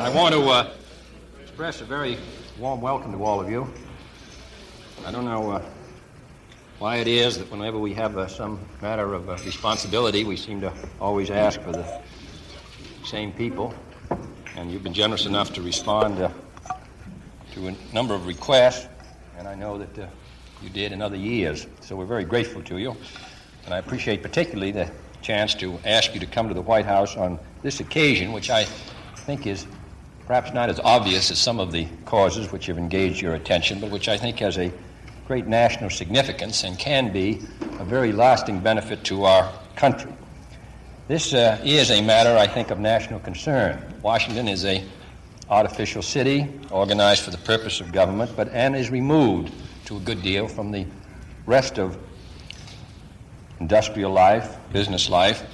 I want to express a very warm welcome to all of you. I don't know why it is that whenever we have some matter of responsibility, we seem to always ask for the same people. And you've been generous enough to respond to a number of requests, and I know that you did in other years. So we're very grateful to you. And I appreciate particularly the chance to ask you to come to the White House on this occasion, which I think is perhaps not as obvious as some of the causes which have engaged your attention, but which I think has a great national significance and can be a very lasting benefit to our country. This is a matter, I think, of national concern. Washington is an artificial city organized for the purpose of government, and is removed to a good deal from the rest of industrial life, business life,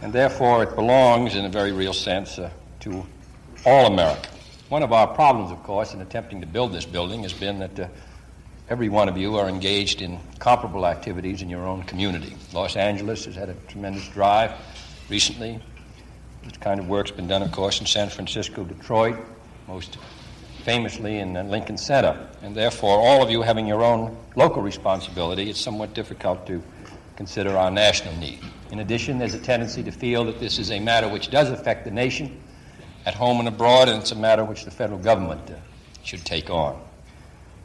and therefore it belongs in a very real sense to all America. One of our problems, of course, in attempting to build this building has been that every one of you are engaged in comparable activities in your own community. Los Angeles has had a tremendous drive recently. This kind of work's been done, of course, in San Francisco, Detroit, most famously in Lincoln Center. And therefore, all of you having your own local responsibility, it's somewhat difficult to consider our national need. In addition, there's a tendency to feel that this is a matter which does affect the nation at home and abroad, and it's a matter which the federal government should take on.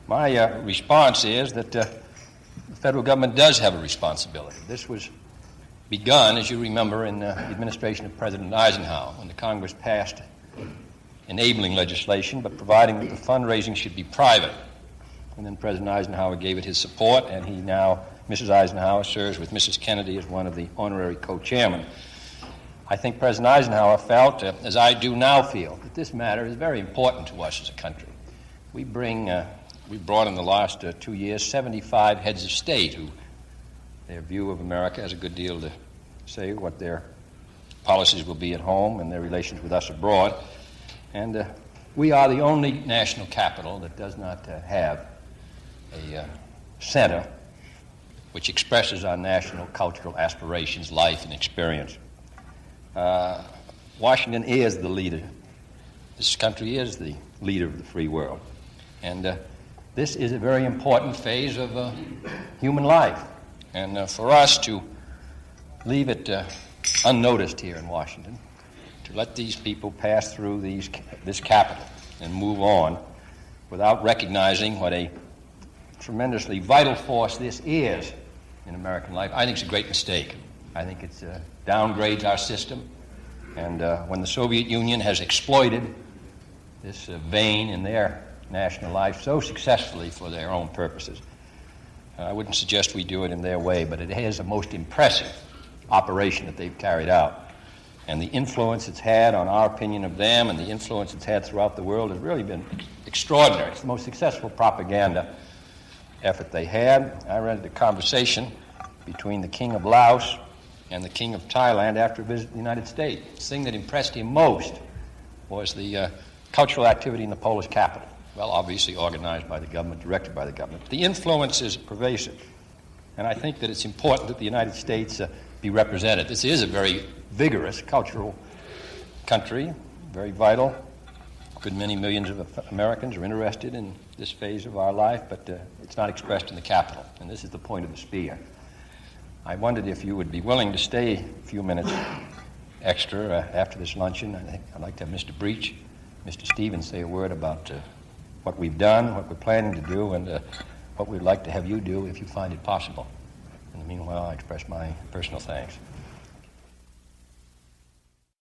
My response is that the federal government does have a responsibility. This was begun, as you remember, in the administration of President Eisenhower, when the Congress passed enabling legislation, but providing that the fundraising should be private. And then President Eisenhower gave it his support, and he now, Mrs. Eisenhower, serves with Mrs. Kennedy as one of the honorary co-chairmen. I think President Eisenhower felt, as I do now feel, that this matter is very important to us as a country. We brought in the last 2 years 75 heads of state who, their view of America has a good deal to say what their policies will be at home and their relations with us abroad. And we are the only national capital that does not have a center which expresses our national cultural aspirations, life, and experience. Washington is the leader. This country is the leader of the free world. And this is a very important phase of human life. And for us to leave it unnoticed here in Washington, to let these people pass through this capital and move on without recognizing what a tremendously vital force this is in American life, I think it's a great mistake. I think it downgrades our system. And when the Soviet Union has exploited this vein in their national life so successfully for their own purposes, I wouldn't suggest we do it in their way, but it is a most impressive operation that they've carried out. And the influence it's had on our opinion of them and the influence it's had throughout the world has really been extraordinary. It's the most successful propaganda effort they had. I read the conversation between the King of Laos and the King of Thailand after a visit to the United States. The thing that impressed him most was the cultural activity in the Polish capital. Well, obviously organized by the government, directed by the government. The influence is pervasive. And I think that it's important that the United States be represented. This is a very vigorous cultural country, very vital. A good many millions of Americans are interested in this phase of our life, but it's not expressed in the capital. And this is the point of the spear. I wondered if you would be willing to stay a few minutes extra after this luncheon. I think I'd like to have Mr. Breach, Mr. Stevens say a word about what we've done, what we're planning to do, and what we'd like to have you do if you find it possible. In the meanwhile, I express my personal thanks.